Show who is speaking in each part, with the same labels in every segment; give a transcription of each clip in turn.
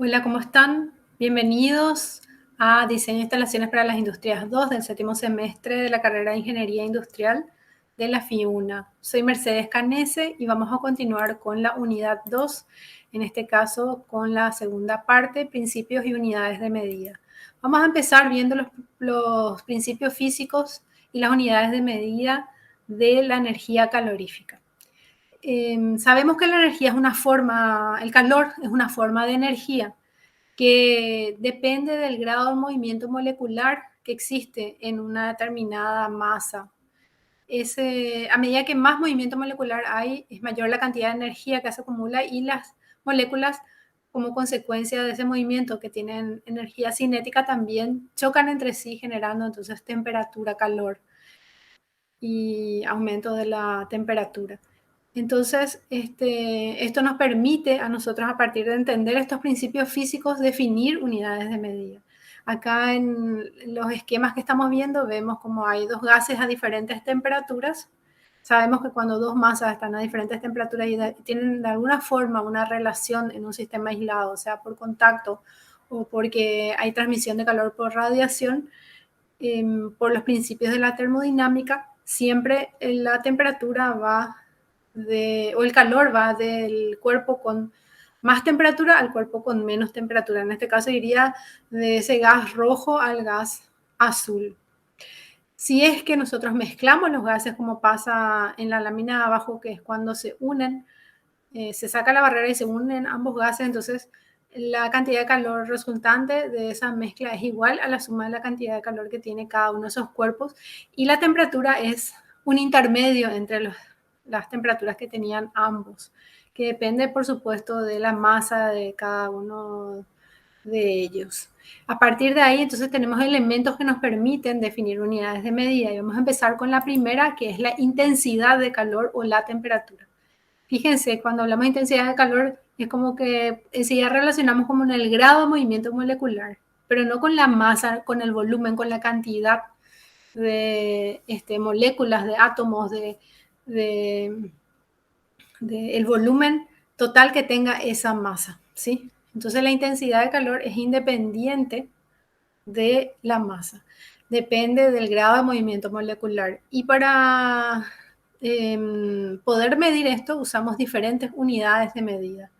Speaker 1: Hola, ¿cómo están? Bienvenidos a Diseño e Instalaciones para las Industrias 2 del séptimo semestre de la carrera de Ingeniería Industrial de la FIUNA. Soy Mercedes Canese y vamos a continuar con la unidad 2, en este caso con la segunda parte, principios y unidades de medida. Vamos a empezar viendo los principios físicos y las unidades de medida de la energía calorífica. Sabemos que la energía es una forma, el calor es una forma de energía que depende del grado de movimiento molecular que existe en una determinada masa. A medida que más movimiento molecular hay, es mayor la cantidad de energía que se acumula y las moléculas, como consecuencia de ese movimiento que tienen energía cinética, también chocan entre sí, generando entonces temperatura, calor y aumento de la temperatura. Entonces, esto nos permite a nosotros, a partir de entender estos principios físicos, definir unidades de medida. Acá en los esquemas que estamos viendo vemos como hay dos gases a diferentes temperaturas. Sabemos que cuando dos masas están a diferentes temperaturas y tienen de alguna forma una relación en un sistema aislado, o sea, por contacto o porque hay transmisión de calor por radiación, por los principios de la termodinámica, siempre la temperatura o el calor va del cuerpo con más temperatura al cuerpo con menos temperatura. En este caso iría de ese gas rojo al gas azul. Si es que nosotros mezclamos los gases, como pasa en la lámina de abajo, que es cuando se unen, se saca la barrera y se unen ambos gases, entonces la cantidad de calor resultante de esa mezcla es igual a la suma de la cantidad de calor que tiene cada uno de esos cuerpos, y la temperatura es un intermedio entre las temperaturas que tenían ambos, que depende, por supuesto, de la masa de cada uno de ellos. A partir de ahí, entonces, tenemos elementos que nos permiten definir unidades de medida, y vamos a empezar con la primera, que es la intensidad de calor o la temperatura. Fíjense, cuando hablamos de intensidad de calor, es como que enseguida relacionamos como en el grado de movimiento molecular, pero no con la masa, con el volumen, con la cantidad de moléculas, de átomos, de el volumen total que tenga esa masa, ¿sí? Entonces la intensidad de calor es independiente de la masa, depende del grado de movimiento molecular. Y para poder medir esto usamos diferentes unidades de medida.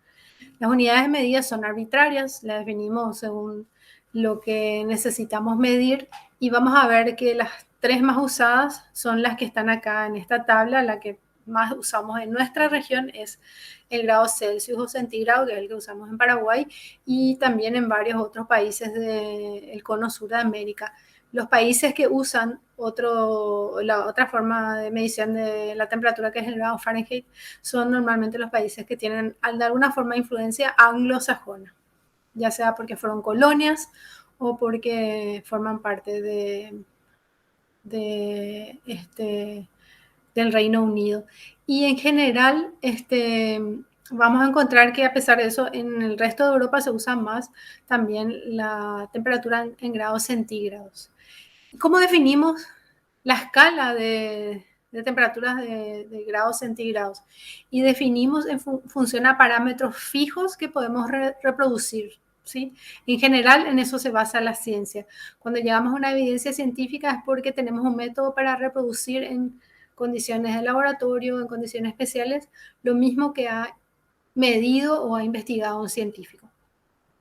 Speaker 1: Las unidades de medida son arbitrarias, las definimos según lo que necesitamos medir, y vamos a ver que las tres más usadas son las que están acá en esta tabla. La que más usamos en nuestra región es el grado Celsius o centígrado, que es el que usamos en Paraguay y también en varios otros países del cono sur de América. Los países que usan la otra forma de medición de la temperatura, que es el grado Fahrenheit, son normalmente los países que tienen de alguna forma influencia anglosajona, ya sea porque fueron colonias o porque forman parte del Reino Unido. Y en general, vamos a encontrar que, a pesar de eso, en el resto de Europa se usa más también la temperatura en grados centígrados. ¿Cómo definimos la escala de temperaturas de grados centígrados? Y definimos en función a parámetros fijos que podemos reproducir, ¿sí? En general, en eso se basa la ciencia. Cuando llegamos a una evidencia científica es porque tenemos un método para reproducir en condiciones de laboratorio, en condiciones especiales, lo mismo que ha medido o ha investigado un científico.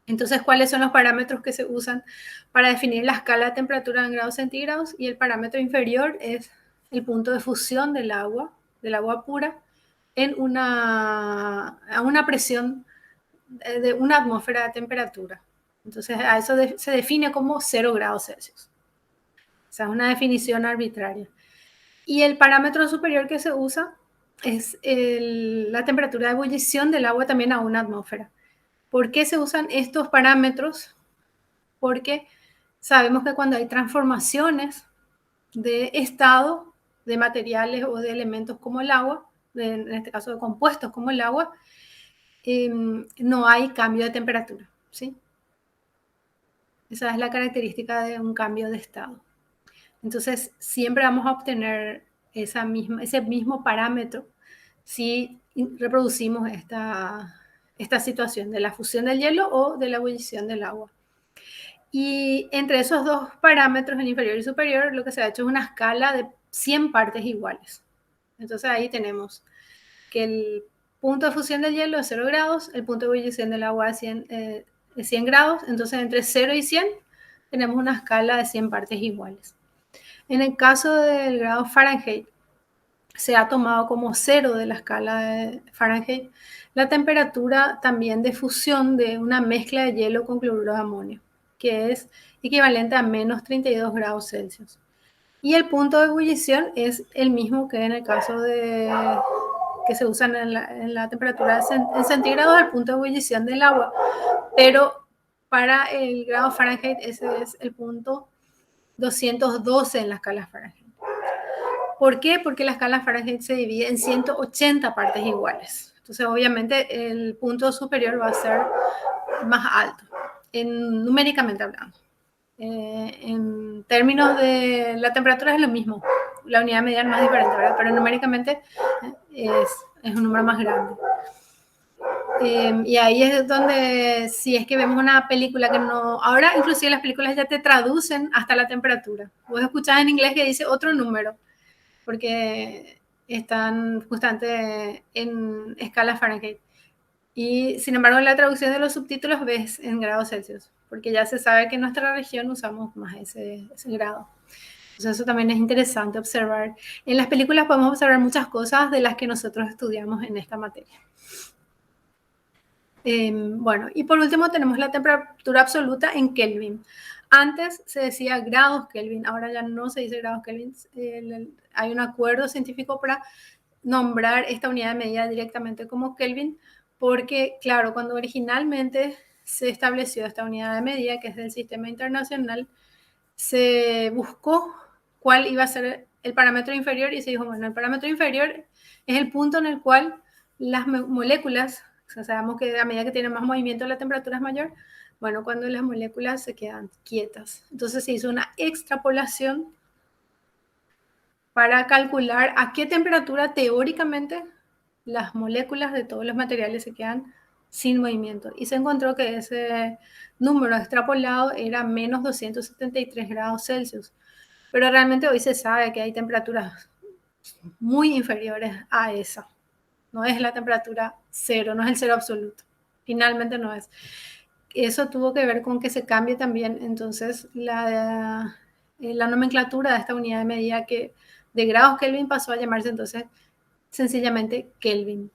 Speaker 1: Entonces, ¿cuáles son los parámetros que se usan para definir la escala de temperatura en grados centígrados? Y el parámetro inferior es el punto de fusión del agua pura, a una presión de una atmósfera de temperatura. Entonces, a eso se define como 0 grados Celsius. O sea, es una definición arbitraria. Y el parámetro superior que se usa es la temperatura de ebullición del agua también a una atmósfera. ¿Por qué se usan estos parámetros? Porque sabemos que cuando hay transformaciones de estado de materiales o de elementos como el agua, en este caso de compuestos como el agua, no hay cambio de temperatura, ¿sí? Esa es la característica de un cambio de estado. Entonces, siempre vamos a obtener ese mismo parámetro si reproducimos esta situación de la fusión del hielo o de la ebullición del agua. Y entre esos dos parámetros, el inferior y superior, lo que se ha hecho es una escala de 100 partes iguales. Entonces ahí tenemos que el punto de fusión del hielo es 0 grados, el punto de ebullición del agua es 100 grados, entonces entre 0 y 100 tenemos una escala de 100 partes iguales. En el caso del grado Fahrenheit, se ha tomado como 0 de la escala de Fahrenheit la temperatura también de fusión de una mezcla de hielo con cloruro de amonio, que es equivalente a menos 32 grados Celsius. Y el punto de ebullición es el mismo que en el caso de que se usan en la temperatura en centígrados, el punto de ebullición del agua. Pero para el grado Fahrenheit ese es el punto 212 en la escala Fahrenheit. ¿Por qué? Porque la escala Fahrenheit se divide en 180 partes iguales. Entonces, obviamente, el punto superior va a ser más alto, numéricamente hablando. En términos de la temperatura es lo mismo, la unidad media es más diferente, ¿verdad? Pero numéricamente es un número más grande. Y ahí es donde, si es que vemos una película que no, ahora inclusive las películas ya te traducen hasta la temperatura. Vos escuchás en inglés que dice otro número, porque están justamente en escala Fahrenheit. Y sin embargo, en la traducción de los subtítulos ves en grados Celsius, porque ya se sabe que en nuestra región usamos más ese grado. Entonces eso también es interesante observar. En las películas podemos observar muchas cosas de las que nosotros estudiamos en esta materia. Bueno, y por último tenemos la temperatura absoluta en Kelvin. Antes se decía grados Kelvin, ahora ya no se dice grados Kelvin. Hay un acuerdo científico para nombrar esta unidad de medida directamente como Kelvin, porque, claro, cuando originalmente se estableció esta unidad de medida, que es del sistema internacional, se buscó cuál iba a ser el parámetro inferior y se dijo, bueno, el parámetro inferior es el punto en el cual las moléculas, o sea, sabemos que a medida que tiene más movimiento la temperatura es mayor, bueno, cuando las moléculas se quedan quietas. Entonces se hizo una extrapolación para calcular a qué temperatura teóricamente las moléculas de todos los materiales se quedan sin movimiento. Y se encontró que ese número extrapolado era menos 273 grados Celsius. Pero realmente hoy se sabe que hay temperaturas muy inferiores a esa. No es la temperatura cero, no es el cero absoluto. Finalmente no es. Eso tuvo que ver con que se cambie también entonces la nomenclatura de esta unidad de medida que de grados Kelvin pasó a llamarse entonces sencillamente Kelvin.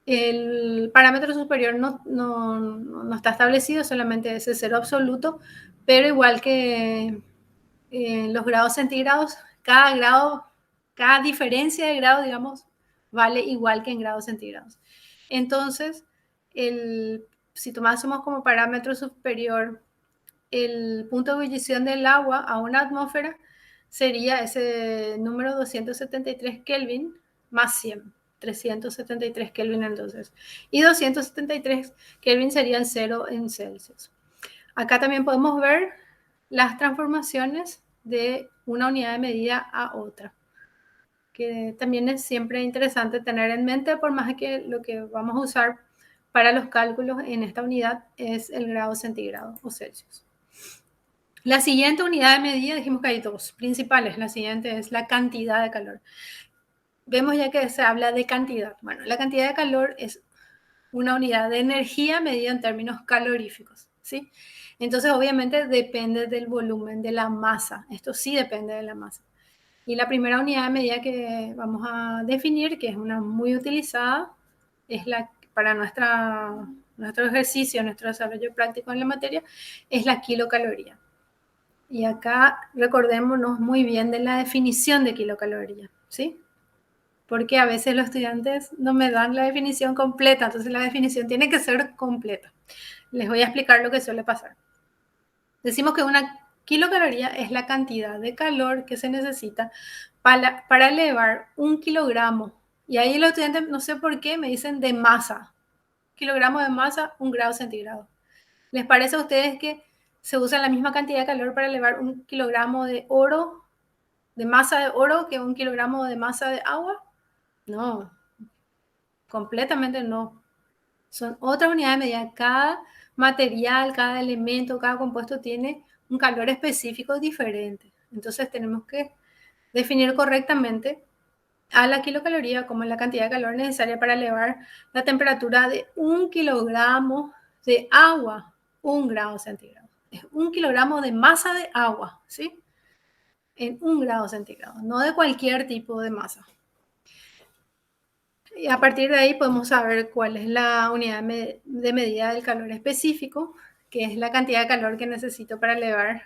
Speaker 1: El parámetro superior no está establecido, solamente ese cero absoluto, pero igual que los grados centígrados, cada diferencia de grado, digamos, vale igual que en grados centígrados. Entonces, si tomásemos como parámetro superior el punto de ebullición del agua a una atmósfera, sería ese número 273 Kelvin más 100, 373 Kelvin entonces. Y 273 Kelvin sería el cero en Celsius. Acá también podemos ver las transformaciones de una unidad de medida a otra, que también es siempre interesante tener en mente, por más que lo que vamos a usar para los cálculos en esta unidad es el grado centígrado o Celsius. La siguiente unidad de medida, dijimos que hay dos principales. La siguiente es la cantidad de calor. Vemos ya que se habla de cantidad. Bueno, la cantidad de calor es una unidad de energía medida en términos caloríficos, ¿sí? Entonces, obviamente, depende del volumen de la masa. Esto sí depende de la masa. Y la primera unidad de medida que vamos a definir, que es una muy utilizada, es la para nuestro ejercicio, nuestro desarrollo práctico en la materia, es la kilocaloría. Y acá recordémonos muy bien de la definición de kilocaloría, ¿sí? Porque a veces los estudiantes no me dan la definición completa, entonces la definición tiene que ser completa. Les voy a explicar lo que suele pasar. Decimos que una kilocaloría es la cantidad de calor que se necesita para elevar 1 kilogramo. Y ahí los estudiantes, no sé por qué, me dicen de masa. Kilogramo de masa, 1 grado centígrado. ¿Les parece a ustedes que se usa la misma cantidad de calor para elevar 1 kilogramo de oro, de masa de oro, que 1 kilogramo de masa de agua? No, completamente no. Son otras unidades de medida. Cada material, cada elemento, cada compuesto tiene un calor específico diferente. Entonces tenemos que definir correctamente a la kilocaloría como la cantidad de calor necesaria para elevar la temperatura de 1 kilogramo de agua, 1 grado centígrado. Es 1 kilogramo de masa de agua, ¿sí? En 1 grado centígrado, no de cualquier tipo de masa. Y a partir de ahí podemos saber cuál es la unidad de medida del calor específico, que es la cantidad de calor que necesito para elevar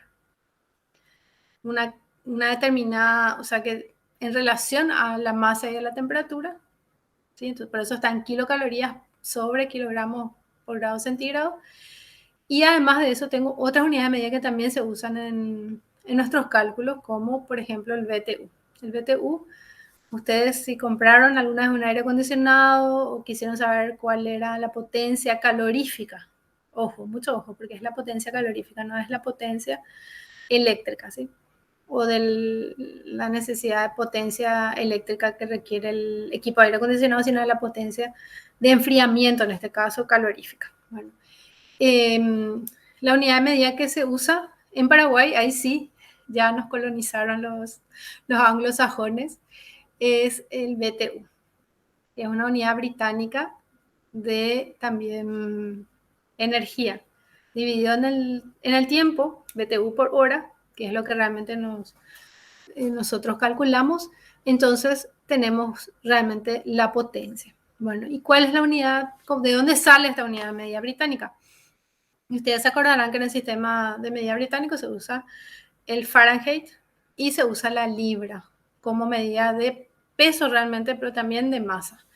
Speaker 1: una determinada, o sea, que en relación a la masa y a la temperatura, ¿sí? Entonces, por eso está en kilocalorías sobre kilogramos por grado centígrado. Y además de eso tengo otras unidades de medida que también se usan en nuestros cálculos, como por ejemplo el BTU. El BTU, ustedes si compraron alguna vez un aire acondicionado o quisieron saber cuál era la potencia calorífica, ojo, mucho ojo, porque es la potencia calorífica, no es la potencia eléctrica, ¿sí? O de la necesidad de potencia eléctrica que requiere el equipo de aire acondicionado, sino de la potencia de enfriamiento, en este caso calorífica. Bueno, la unidad de medida que se usa en Paraguay, ahí sí, ya nos colonizaron los anglosajones, es el BTU, que es una unidad británica de también energía, dividido en el tiempo, BTU por hora, que es lo que realmente nosotros calculamos, entonces tenemos realmente la potencia. Bueno, ¿y cuál es la unidad? ¿De dónde sale esta unidad de medida británica? Ustedes se acordarán que en el sistema de medida británico se usa el Fahrenheit y se usa la libra como medida de peso realmente, pero también de masa.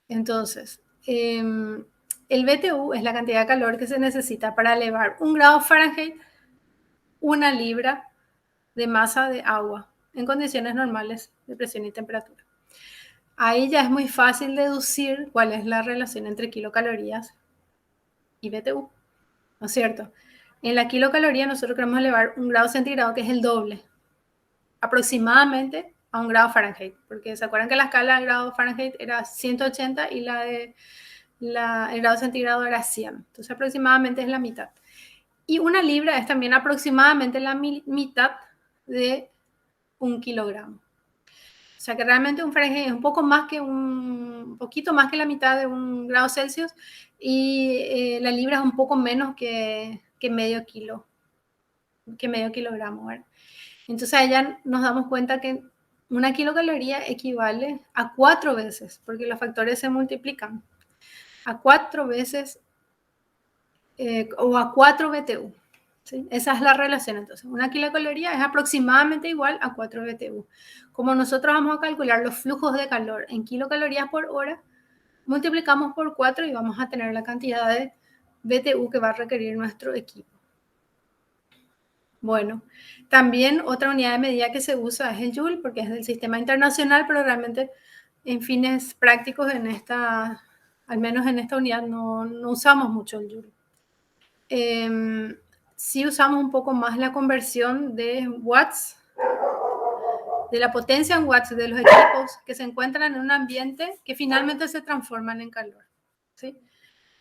Speaker 1: Entonces, el BTU es la cantidad de calor que se necesita para elevar 1 grado Fahrenheit, 1 libra de masa de agua en condiciones normales de presión y temperatura. Ahí ya es muy fácil deducir cuál es la relación entre kilocalorías y BTU, ¿no es cierto? En la kilocaloría nosotros queremos elevar 1 grado centígrado, que es el doble, aproximadamente a 1 grado Fahrenheit, porque se acuerdan que la escala de grado Fahrenheit era 180 y el grado centígrado era 100, entonces aproximadamente es la mitad. Y 1 libra es también aproximadamente la mitad de 1 kilogramo. O sea que realmente un Fahrenheit es un poquito más que la mitad de 1 grado Celsius y la libra es un poco menos que medio kilogramo, ¿verdad? Entonces allá nos damos cuenta que 1 kilocaloría equivale a 4 veces, porque los factores se multiplican, a 4 veces o a 4 BTU. ¿Sí? Esa es la relación. Entonces, 1 kilocaloría es aproximadamente igual a 4 BTU. Como nosotros vamos a calcular los flujos de calor en kilocalorías por hora, multiplicamos por 4 y vamos a tener la cantidad de BTU que va a requerir nuestro equipo. Bueno, también otra unidad de medida que se usa es el Joule, porque es del sistema internacional, pero realmente en fines prácticos al menos en esta unidad no usamos mucho el Joule. Sí usamos un poco más la conversión de watts, de la potencia en watts de los equipos que se encuentran en un ambiente que finalmente se transforman en calor, ¿sí?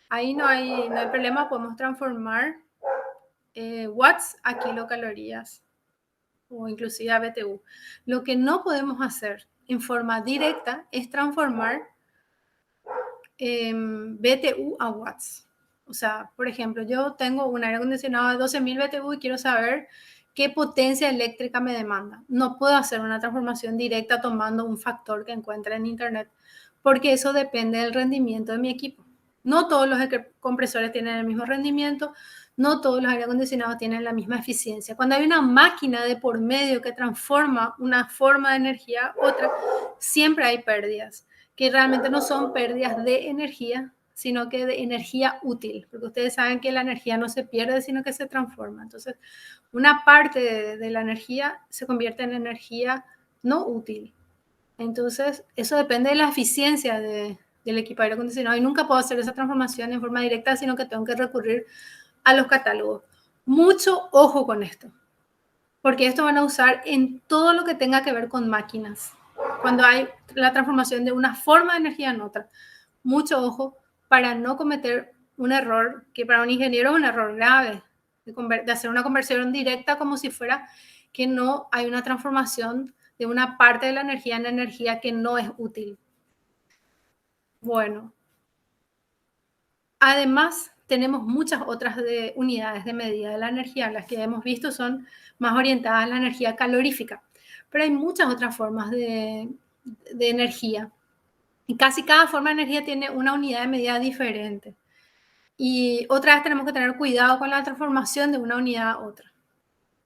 Speaker 1: Ahí no hay problema, podemos transformar watts a kilocalorías o inclusive a BTU. Lo que no podemos hacer en forma directa es transformar BTU a watts. O sea, por ejemplo, yo tengo un aire acondicionado de 12.000 BTU y quiero saber qué potencia eléctrica me demanda. No puedo hacer una transformación directa tomando un factor que encuentre en internet, porque eso depende del rendimiento de mi equipo. No todos los compresores tienen el mismo rendimiento, no todos los aire acondicionados tienen la misma eficiencia. Cuando hay una máquina de por medio que transforma una forma de energía a otra, siempre hay pérdidas, que realmente no son pérdidas de energía, sino que de energía útil, porque ustedes saben que la energía no se pierde, sino que se transforma. Entonces, una parte de la energía se convierte en energía no útil. Entonces, eso depende de la eficiencia del equipo de aire acondicionado y nunca puedo hacer esa transformación en forma directa, sino que tengo que recurrir a los catálogos. Mucho ojo con esto, porque esto van a usar en todo lo que tenga que ver con máquinas. Cuando hay la transformación de una forma de energía en otra, mucho ojo, para no cometer un error que para un ingeniero es un error grave, de hacer una conversión directa como si fuera que no hay una transformación de una parte de la energía en energía que no es útil. Bueno, además tenemos muchas otras unidades de medida de la energía. Las que hemos visto son más orientadas a la energía calorífica, pero hay muchas otras formas de energía. Y casi cada forma de energía tiene una unidad de medida diferente. Y otra vez tenemos que tener cuidado con la transformación de una unidad a otra.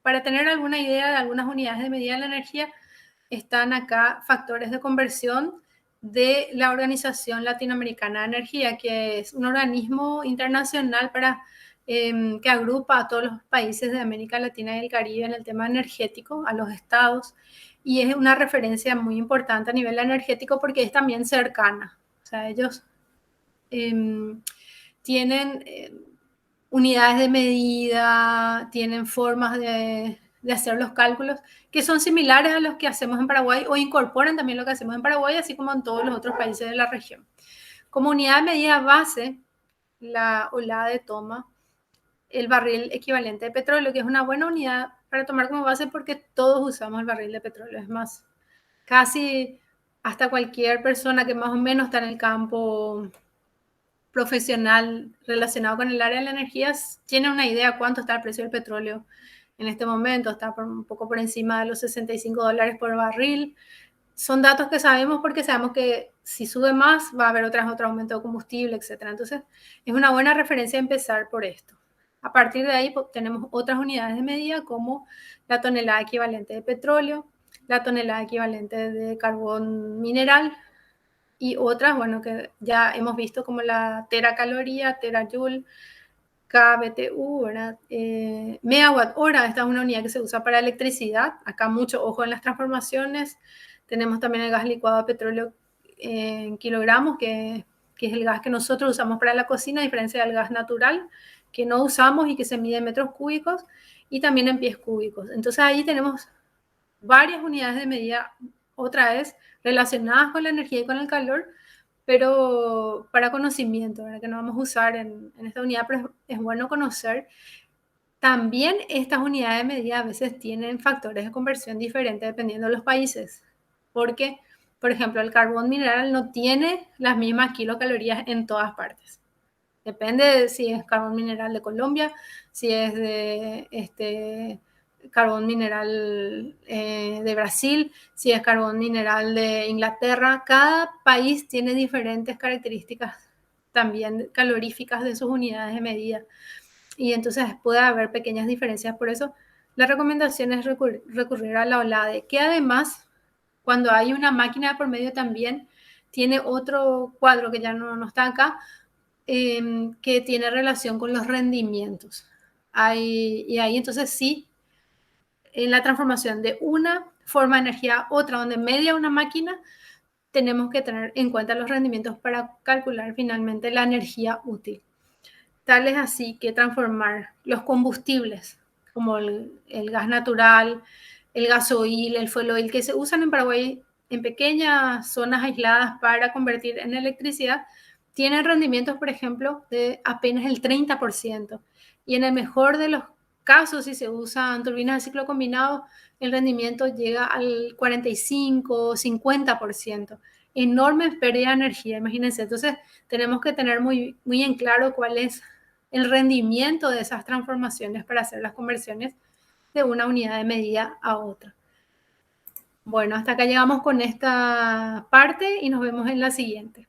Speaker 1: Para tener alguna idea de algunas unidades de medida de la energía, están acá factores de conversión de la Organización Latinoamericana de Energía, que es un organismo internacional que agrupa a todos los países de América Latina y el Caribe en el tema energético, a los estados, y es una referencia muy importante a nivel energético porque es también cercana. O sea, ellos tienen unidades de medida, tienen formas de hacer los cálculos que son similares a los que hacemos en Paraguay o incorporan también lo que hacemos en Paraguay, así como en todos los otros países de la región. Como unidad de medida base, la olada de toma, el barril equivalente de petróleo, que es una buena unidad para tomar como base porque todos usamos el barril de petróleo. Es más, casi hasta cualquier persona que más o menos está en el campo profesional relacionado con el área de la energía tiene una idea cuánto está el precio del petróleo en este momento. Está un poco por encima de los $65 por barril. Son datos que sabemos porque sabemos que si sube más va a haber otro aumento de combustible, etc. Entonces es una buena referencia empezar por esto. A partir de ahí tenemos otras unidades de medida como la tonelada equivalente de petróleo, la tonelada equivalente de carbón mineral, y otras, bueno, que ya hemos visto como la teracaloría, terajoule, kBTU, ¿verdad? Megawatt hora, esta es una unidad que se usa para electricidad. Acá mucho ojo en las transformaciones. Tenemos también el gas licuado de petróleo en kilogramos, que es el gas que nosotros usamos para la cocina, a diferencia del gas natural, que no usamos y que se mide en metros cúbicos, y también en pies cúbicos. Entonces ahí tenemos varias unidades de medida, otra vez, relacionadas con la energía y con el calor, pero para conocimiento, ¿verdad? Que no vamos a usar en esta unidad, pero es bueno conocer. También estas unidades de medida a veces tienen factores de conversión diferentes dependiendo de los países, porque, por ejemplo, el carbón mineral no tiene las mismas kilocalorías en todas partes. Depende de si es carbón mineral de Colombia, si es de carbón mineral de Brasil, si es carbón mineral de Inglaterra. Cada país tiene diferentes características también caloríficas de sus unidades de medida. Y entonces puede haber pequeñas diferencias. Por eso la recomendación es recurrir a la OLADE, que además, cuando hay una máquina de por medio también, tiene otro cuadro que ya no está acá, que tiene relación con los rendimientos. Y ahí entonces sí, en la transformación de una forma de energía a otra, donde media una máquina, tenemos que tener en cuenta los rendimientos para calcular finalmente la energía útil. Tal es así que transformar los combustibles, como el gas natural, el gasoil, el fuel oil, que se usan en Paraguay en pequeñas zonas aisladas para convertir en electricidad, tienen rendimientos, por ejemplo, de apenas el 30%. Y en el mejor de los casos, si se usan turbinas de ciclo combinado, el rendimiento llega al 45, 50%. Enorme pérdida de energía, imagínense. Entonces, tenemos que tener muy, muy en claro cuál es el rendimiento de esas transformaciones para hacer las conversiones de una unidad de medida a otra. Bueno, hasta acá llegamos con esta parte y nos vemos en la siguiente.